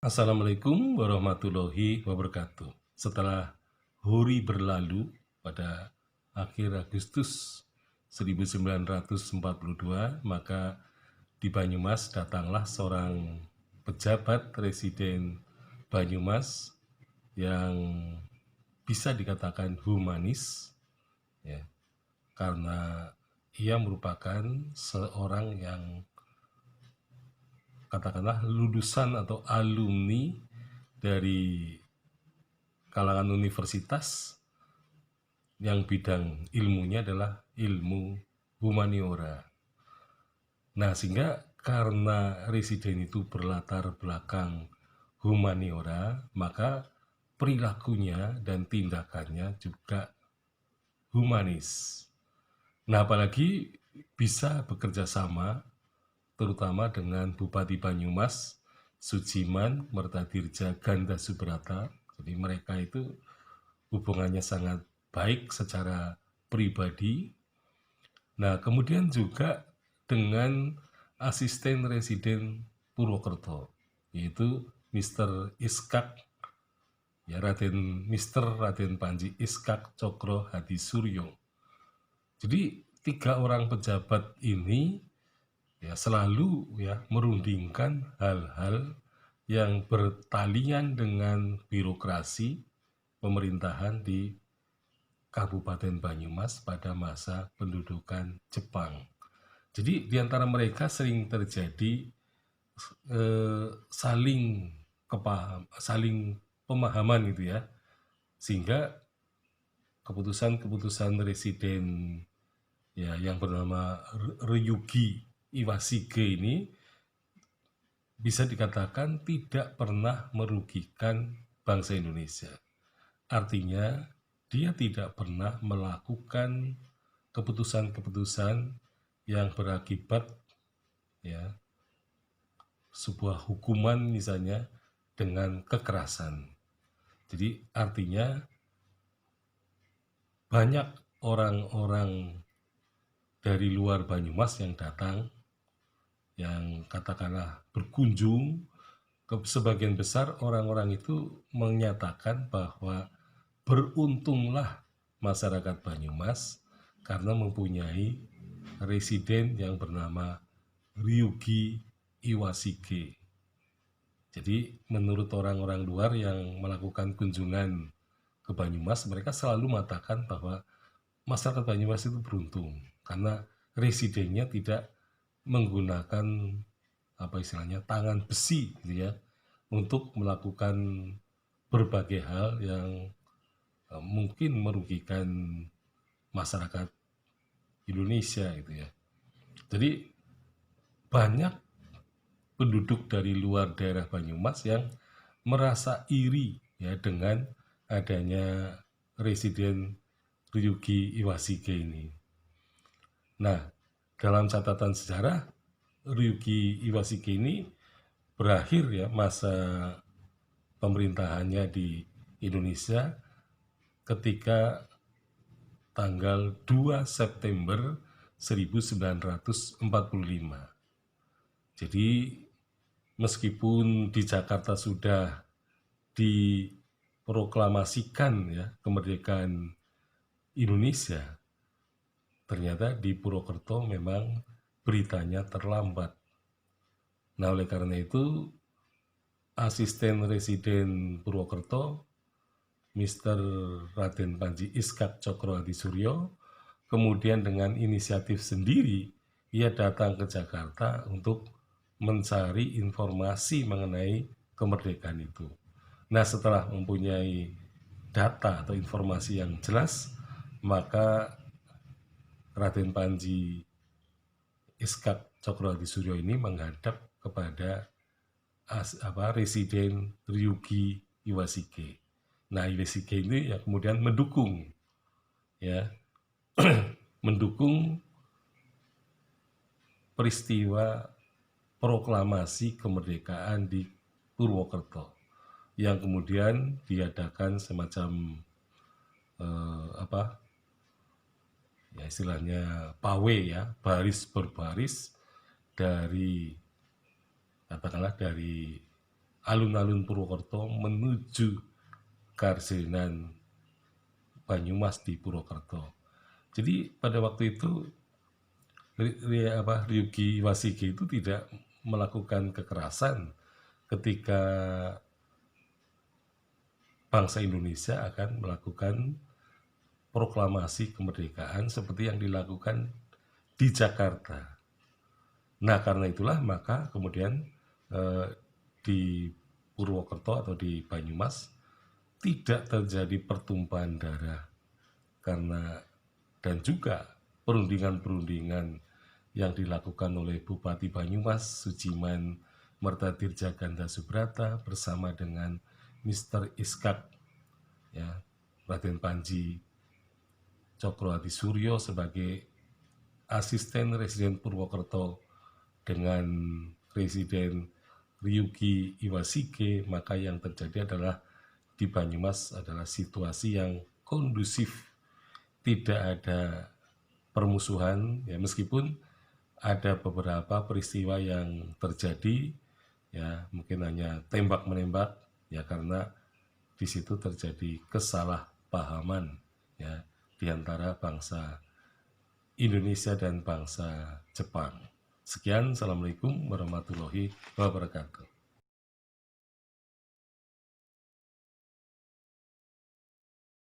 Assalamualaikum warahmatullahi wabarakatuh. Setelah Hori berlalu pada akhir Agustus 1942, maka di Banyumas datanglah seorang pejabat residen Banyumas yang bisa dikatakan humanis, ya, karena ia merupakan seorang yang katakanlah lulusan atau alumni dari kalangan universitas yang bidang ilmunya adalah ilmu humaniora. Nah, sehingga karena residen itu berlatar belakang humaniora, maka perilakunya dan tindakannya juga humanis. Nah, apalagi bisa bekerja sama terutama dengan Bupati Banyumas, Sujiman Mertadirja Ganda Subrata. Jadi mereka itu hubungannya sangat baik secara pribadi. Nah, kemudian juga dengan asisten residen Purwokerto, yaitu Mr. Iskak, ya Raden Panji Iskak Cokro Hadi Suryo. Jadi tiga orang pejabat ini ya selalu ya merundingkan hal-hal yang bertalian dengan birokrasi pemerintahan di Kabupaten Banyumas pada masa pendudukan Jepang. Jadi di antara mereka sering terjadi saling pemahaman gitu ya, sehingga keputusan-keputusan residen ya yang bernama Ryugi Iwashige ini bisa dikatakan tidak pernah merugikan bangsa Indonesia. Artinya, dia tidak pernah melakukan keputusan-keputusan yang berakibat ya sebuah hukuman misalnya dengan kekerasan. Jadi artinya banyak orang-orang dari luar Banyumas yang datang, yang katakanlah berkunjung, sebagian besar orang-orang itu menyatakan bahwa beruntunglah masyarakat Banyumas karena mempunyai residen yang bernama Ryugi Iwashige. Jadi menurut orang-orang luar yang melakukan kunjungan ke Banyumas, mereka selalu mengatakan bahwa masyarakat Banyumas itu beruntung karena residennya tidak menggunakan apa istilahnya tangan besi gitu ya untuk melakukan berbagai hal yang mungkin merugikan masyarakat Indonesia gitu ya. Jadi banyak penduduk dari luar daerah Banyumas yang merasa iri ya dengan adanya residen Ryugi Iwashige ini. Nah, dalam catatan sejarah Ryugi Iwashige ini berakhir ya masa pemerintahannya di Indonesia ketika tanggal 2 September 1945. Jadi meskipun di Jakarta sudah diproklamasikan ya kemerdekaan Indonesia, ternyata di Purwokerto memang beritanya terlambat. Nah, oleh karena itu asisten residen Purwokerto Mr. Raden Panji Iskak Cokro Hadi Suryo kemudian dengan inisiatif sendiri ia datang ke Jakarta untuk mencari informasi mengenai kemerdekaan itu. Nah, setelah mempunyai data atau informasi yang jelas, maka Raden Panji Iskak Cokro Hadi Suryo ini menghadap kepada residen Ryugi Iwashige. Nah, Iwashige ini ya kemudian mendukung ya mendukung peristiwa proklamasi kemerdekaan di Purwokerto yang kemudian diadakan semacam ya istilahnya pawe ya, baris berbaris dari katakanlah dari alun-alun Purwokerto menuju Karzenan Banyumas di Purwokerto. Jadi pada waktu itu Ryuki Iwashike itu tidak melakukan kekerasan ketika bangsa Indonesia akan melakukan proklamasi kemerdekaan seperti yang dilakukan di Jakarta. Nah, karena itulah maka kemudian di Purwokerto atau di Banyumas tidak terjadi pertumpahan darah karena dan juga perundingan-perundingan yang dilakukan oleh Bupati Banyumas Sujiman Mertadirja Ganda Subrata bersama dengan Mr. Iskak, ya, Raden Panji Cokrohadi Suryo sebagai asisten residen Purwokerto dengan Presiden Ryuki Iwashike, maka yang terjadi adalah di Banyumas adalah situasi yang kondusif, tidak ada permusuhan, ya, meskipun ada beberapa peristiwa yang terjadi, ya, mungkin hanya tembak menembak, ya, karena di situ terjadi kesalahpahaman, ya, di antara bangsa Indonesia dan bangsa Jepang. Sekian, Assalamualaikum warahmatullahi wabarakatuh.